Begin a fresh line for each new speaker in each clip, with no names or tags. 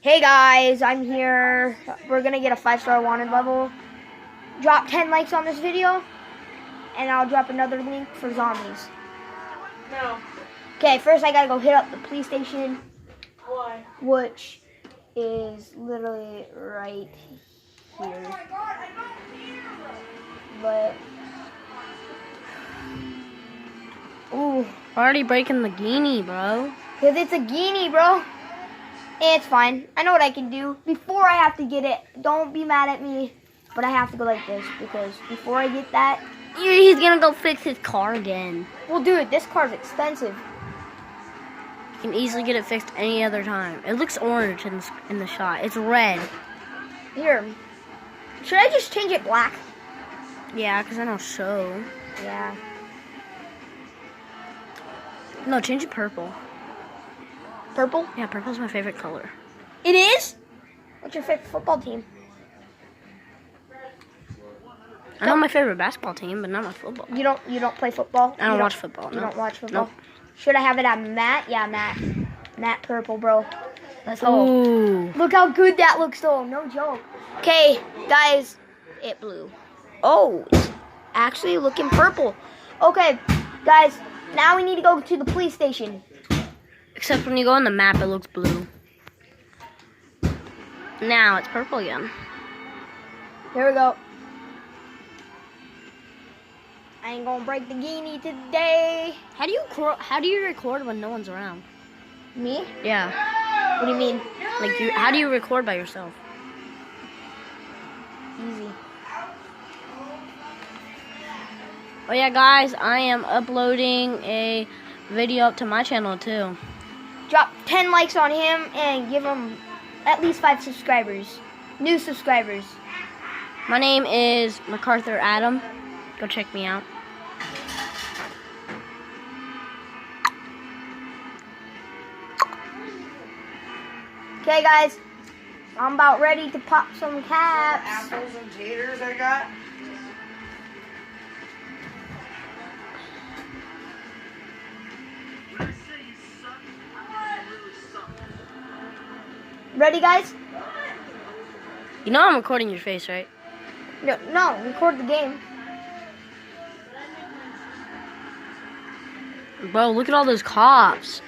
Hey guys, I'm here. We're gonna get a 5-star wanted level. Drop 10 likes on this video, and I'll drop another link for zombies.
No.
Okay, first I gotta go hit up the police station.
Why?
Which is literally right here. But ooh,
Already breaking the geany, bro.
cause it's a geany, bro. It's fine. I know what I can do. Before I have to get it, don't be mad at me, but I have to go like this because before I get that,
He's gonna go fix his car again.
well, dude, this car's expensive.
You can easily get it fixed any other time. It looks orange in the shot. It's red.
Here, should I just change it black?
Yeah, because I don't show.
Yeah.
No, change it purple.
Purple?
Yeah, purple's my favorite color.
It is? What's your favorite football team?
I know my favorite basketball team, but not my football.
You don't play football?
I don't watch football.
You
No.
don't watch football?
Nope.
Should I have it at matte? Yeah, matte. Matte purple, bro. Let's go.
Ooh.
Look how good that looks, though. No joke. Okay, guys, it blew. Oh, it's actually looking purple. Okay, guys, now we need to go to the police station.
Except when you go on the map, it looks blue. Now it's purple again.
Here we go. I ain't gonna break the geany today.
How do you record when no one's around?
Me?
Yeah.
What do you mean?
Like how do you record by yourself?
Easy.
Oh yeah, guys, I am uploading a video up to my channel too.
Drop 10 likes on him and give him at least 5 subscribers. New subscribers.
My name is MacArthur Adam. Go check me out.
Okay, guys. I'm about ready to pop some caps.
Apples and taters I got.
Ready, guys?
You know I'm recording your face, right?
No, record the game.
Bro, look at all those cops.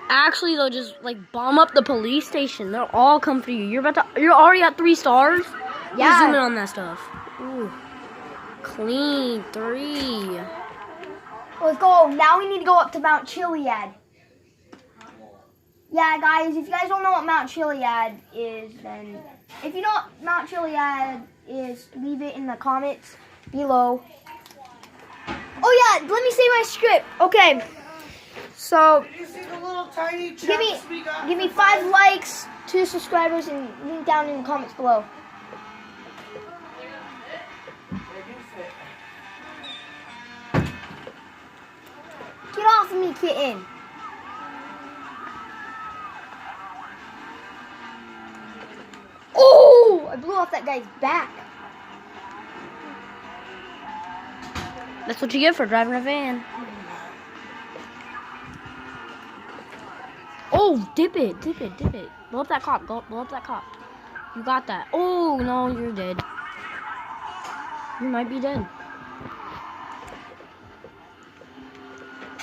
Actually, they'll just like bomb up the police station. They'll all come for you. You're already at 3 stars.
Yeah.
Zoom in on that stuff. Ooh, clean 3.
Let's go. Now we need to go up to Mount Chiliad. Yeah, guys, if you guys don't know what Mount Chiliad is, then if you know what Mount Chiliad is, leave it in the comments below. Oh yeah, let me say my script. Okay, so
You see the little tiny
give
chunks we got?
me 5 likes, 2 subscribers, and link down in the comments below. Get off of me, kitten. Oh, I blew off that guy's back.
That's what you get for driving a van. Oh, dip it, dip it, dip it. Blow up that cop. Blow up that cop. You got that. Oh no, you're dead. You might be dead.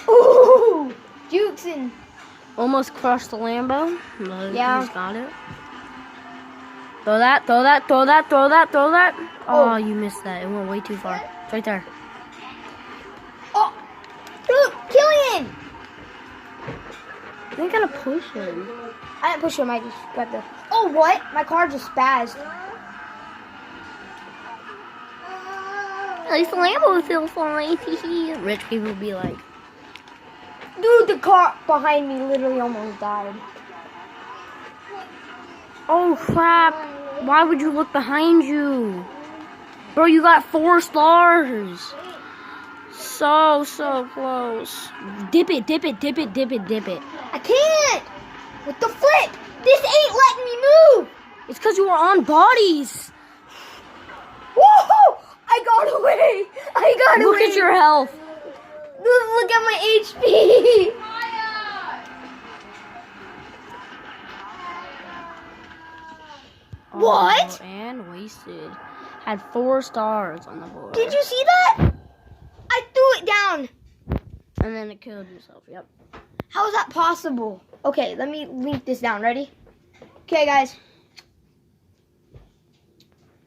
Ooh, Jukes
Almost crushed the Lambo. But
Yeah.
He's got it. Throw that, throw that, throw that, throw that, throw that.
Oh.
Oh, you missed that. It went way too far. It's right there.
Oh, look, Killian.
You gotta push him.
I didn't push him. I just grabbed the. Oh, what? My car just spazzed.
At least the Lambo feels fine. Rich people be like,
Dude, the car behind me literally almost died.
oh crap. Why would you look behind you? Bro, you got 4 stars. So close. Dip it, dip it, dip it, dip it, dip it.
I can't. With the flip, this ain't letting me move.
It's because you were on bodies.
Woohoo! I got away. I got away.
Look at your health.
Look at my HP. What?
And wasted. Had 4 stars on the board.
Did you see that? I threw it down.
And then it killed yourself. Yep.
How is that possible? Okay, let me link this down. Ready? Okay, guys.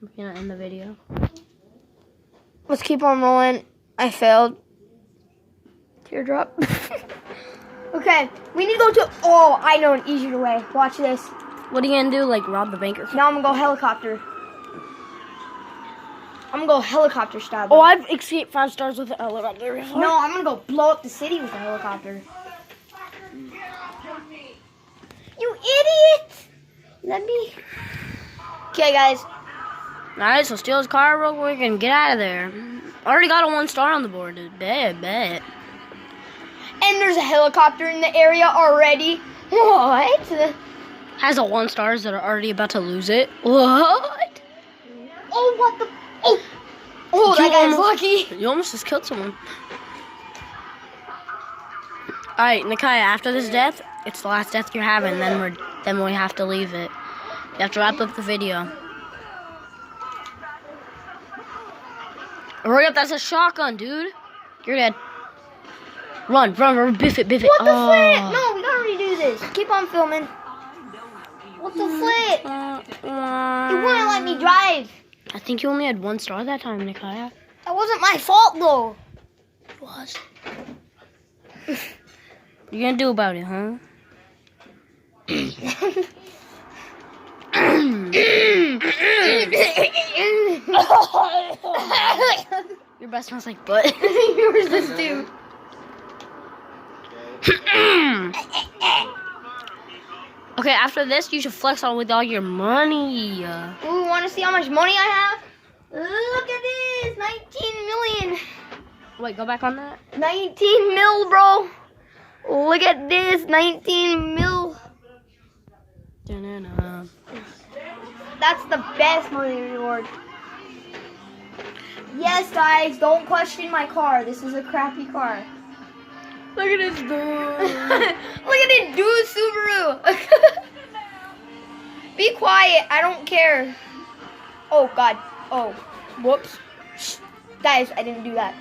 I'm gonna end the video.
Let's keep on rolling. I failed. Teardrop. Okay, we need to go to... Oh, I know an easier way. Watch this.
What are you gonna do? Like rob the bank or something?
Now I'm gonna go helicopter. I'm gonna go helicopter style.
Oh, I've escaped 5 stars with an elevator before.
No, I'm gonna go blow up the city with a helicopter. You idiot! Let me... Okay, guys.
Alright, so steal his car real quick and get out of there. Already got a 1 star on the board, dude. Bet.
And there's a helicopter in the area already. What?
Has a 1 stars that are already about to lose it. What?
Oh, what the... Oh, that guy's lucky.
You almost just killed someone. Alright, Nakaya, after this death, it's the last death you're having, then we have to leave it. You have to wrap up the video. Hurry up, that's a shotgun, dude. You're dead. Run, biff it.
What the flip? No, we gotta redo this. Keep on filming. What the flip? It wouldn't let me drive.
I think you only had 1 star that time, Nakaya.
That wasn't my fault, though.
It was. What you gonna do about it, huh? Your breath smells like butt.
Yours does too.
Okay, after this, you should flex on with all your money.
Ooh, want to see how much money I have? Look at this, 19 million.
Wait, go back on that.
19 mil, bro. Look at this, 19 mil.
Da-na-na.
That's the best money reward. Yes, guys, don't question my car. This is a crappy car.
Look at this dude.
Look at this dude, Subaru. Be quiet. I don't care. Oh, God. Oh, whoops. Shh. Guys, I didn't do that.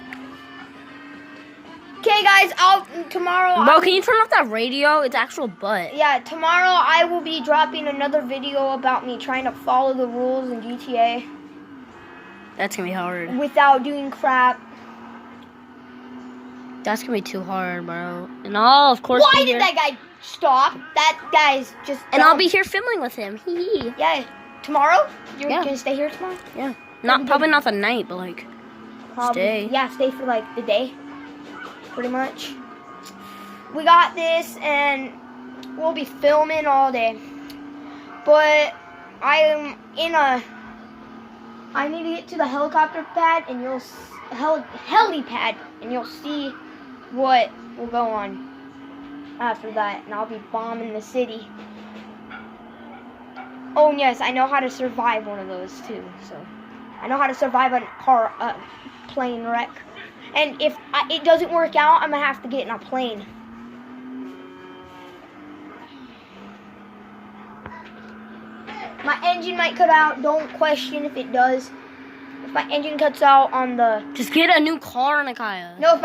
Okay, guys, tomorrow...
Bro, can you turn off that radio? It's actual butt.
Yeah, tomorrow I will be dropping another video about me trying to follow the rules in GTA.
That's gonna be hard.
Without doing crap.
That's gonna be too hard, bro. And I'll, of course,
Why did that guy stop? That guy's just...
And I'll be here filming with him. Hee.
Yeah, tomorrow? You're
Yeah.
gonna stay here tomorrow?
Yeah. Probably not the night, but like, stay.
Yeah, stay for like the day. Pretty much. We got this and we'll be filming all day. But I need to get to the helicopter pad and helipad and you'll see what will go on after that. And I'll be bombing the city. Oh yes, I know how to survive one of those too. So I know how to survive a plane wreck. And if it doesn't work out, I'm going to have to get in a plane. My engine might cut out. Don't question if it does. If my engine cuts out on the...
Just get a new car, Nakaya.
No, if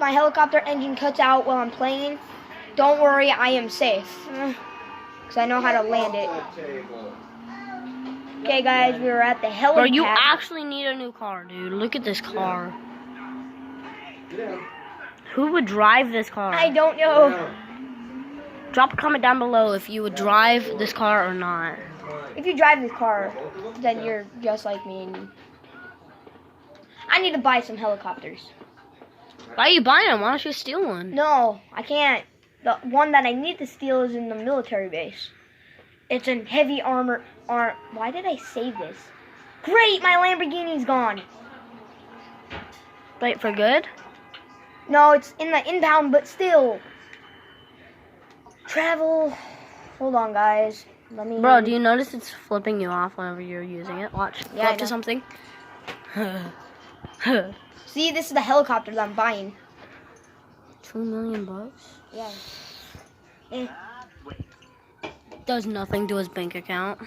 my helicopter engine cuts out while I'm playing, don't worry, I am safe. Because I know how to land it. Okay, guys, we were at the helipad.
Bro, you actually need a new car, dude. Look at this car. Who would drive this car?
I don't know.
Drop a comment down below if you would drive this car or not.
If you drive this car, then you're just like me. And I need to buy some helicopters.
Why are you buying them? Why don't you steal one?
No, I can't. The one that I need to steal is in the military base. It's in heavy armor. Why did I save this? Great, my Lamborghini's gone.
Wait, for good?
No, it's in the inbound, but still. Travel. Hold on, guys. Let me.
Bro, do you notice it's flipping you off whenever you're using it? Watch.
Yeah,
Go
I
up to
know.
something.
See, this is the helicopter that I'm buying.
$2 million bucks?
Yeah. Eh.
Does nothing to his bank account.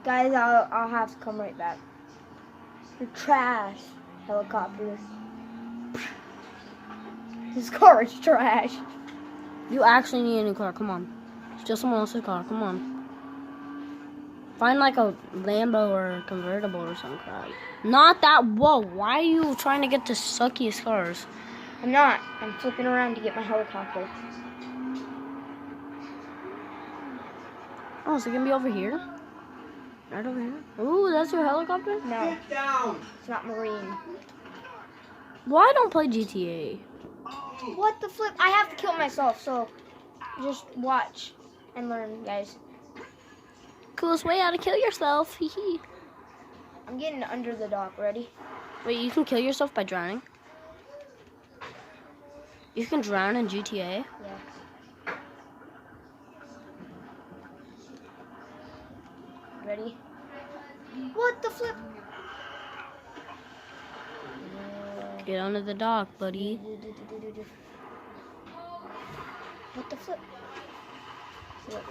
Guys, I'll have to come right back. You're trash, helicopter. This car is trash.
You actually need a new car. Come on. Steal someone else's car. Come on. Find like a Lambo or a convertible or some crap. Not that. Whoa. Why are you trying to get the suckiest cars?
I'm not. I'm flipping around to get my helicopter.
Oh, is it gonna be over here? Right over here? Ooh, that's your helicopter?
No,
Sit down.
it's not marine.
Why don't play GTA?
What the flip? I have to kill myself, so just watch and learn, guys.
Coolest way how to kill yourself. Hee hee.
I'm getting under the dock. Ready?
Wait, you can kill yourself by drowning? You can drown in GTA?
Yeah. Ready? What the flip?
Get under the dock, buddy.
What the flip? Flip.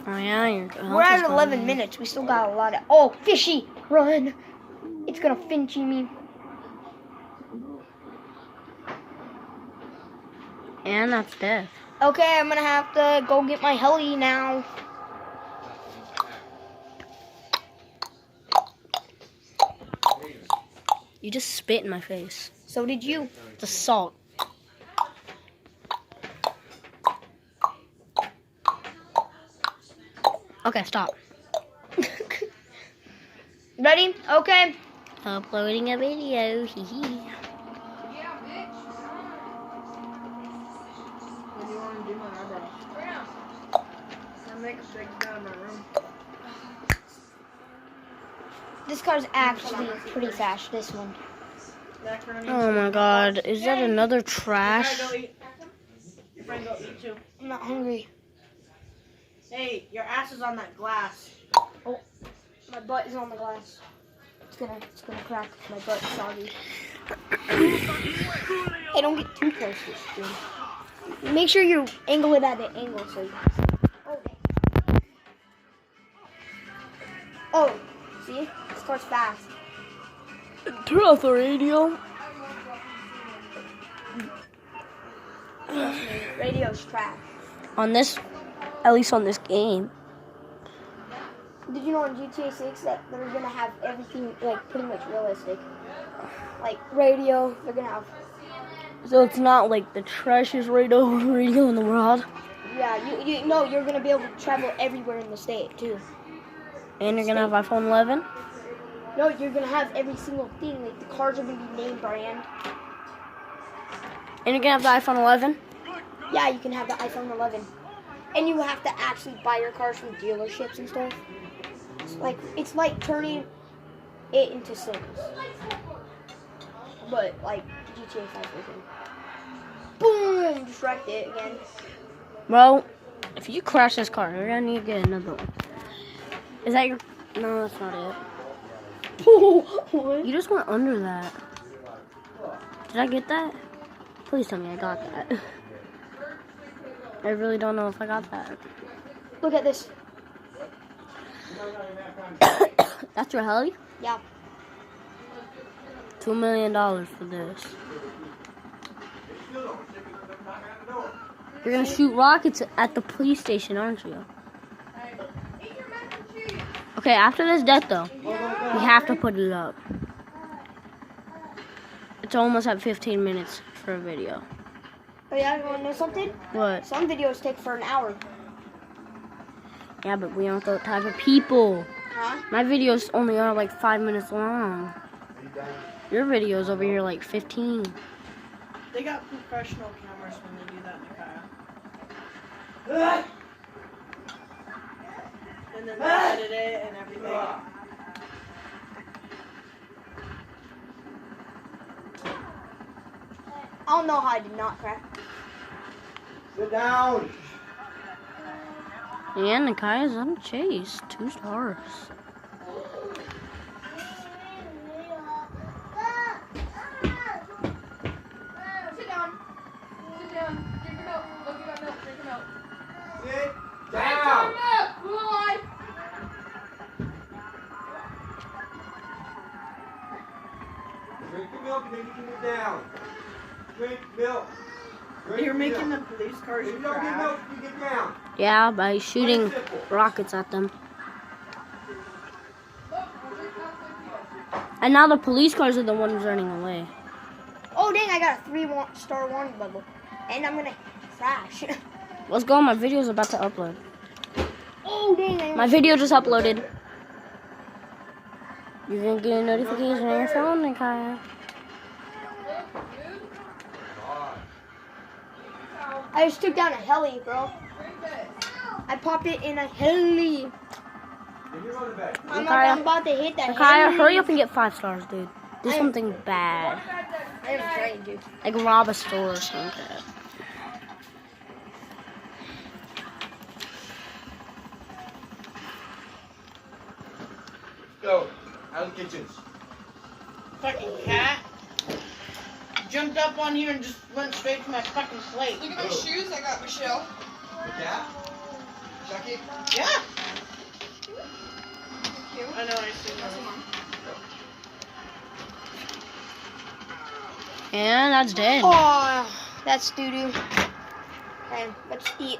Oh yeah, you're
We're at 11 minutes. We still got a lot of. Oh, fishy! Run! It's gonna finchy me.
And that's death.
Okay, I'm gonna have to go get my heli now.
You just spit in my face.
So did you.
The salt. Okay, stop.
Ready? Okay.
Uploading a video. Hee hee.
When you want to do my eyebrows? My makeup's taken down in my room.
This car's actually pretty fast, this one.
Macaroni.
Oh my god, is that another
Your
trash?
friend go eat. Your friend go eat too.
I'm not hungry.
Hey, your ass is on that glass.
My butt is on the glass. It's gonna crack. My butt's soggy. Hey, don't get too close to the screen. Make sure you angle it at the angle so you can see. Okay. Oh, see? This car's fast.
Turn off the radio.
Radio's trash.
On this, at least on this game.
Did you know in GTA 6 that they're gonna have everything like pretty much realistic? Like radio, they're gonna have.
So it's not like the trashiest radio in the world.
Yeah, you know you're gonna be able to travel everywhere in the state too.
And you're gonna have iPhone 11.
No, you're gonna have every single thing. Like the cars are gonna be name brand.
And you're gonna have the iPhone 11.
Yeah, you can have the iPhone 11, and you have to actually buy your cars from dealerships and stuff. It's like turning it into Sims, but like GTA 5 version. Boom! Just wrecked it again.
Well, if you crash this car, you're gonna need to get another one. Is that your? No, that's not it.
What?
You just went under that. Did I get that? Please tell me I got that. I really don't know if I got that.
Look at this.
That's your heli?
Yeah.
$2 million for this. You're gonna shoot rockets at the police station, aren't you? Okay, after this death though, we have to put it up. It's almost at 15 minutes for a video.
Oh yeah, you wanna know something?
What?
Some videos take for an hour.
Yeah, but we aren't the type of people.
Huh?
My videos only are like 5 minutes long. Your videos over here like 15.
They got professional cameras when they do that, Micaiah. And then they edit it and everything.
I don't know how I did not crack.
Sit down.
And Nikaya's on a chase. 2 stars.
Sit down. Drink the milk and then you can get down. Drink milk. Drink
You're making the
milk.
police cars
If you don't get
crash.
milk, you get down.
Yeah, by shooting rockets at them. And now the police cars are the ones running away.
Oh dang, I got a 3-star warning bubble. And I'm gonna crash.
Let's go, my video's about to upload.
Oh dang,
My video just uploaded. You can get a notification on your phone, Nikaya.
I just took down a heli, bro. I popped it in a heli. I'm about to hit that
Nikaya,
heli.
hurry up and get 5 stars, dude. Do something bad.
I am trying, dude.
Like rob a store or something.
Go. Out of the kitchens.
Fucking cat. Jumped up on here and just went straight to my fucking plate.
Look at my shoes I got, Michelle.
The cat? Chucky?
Yeah.
Cute.
I know, I see that.
And that's dead.
Oh, that's doo-doo. Okay, let's eat.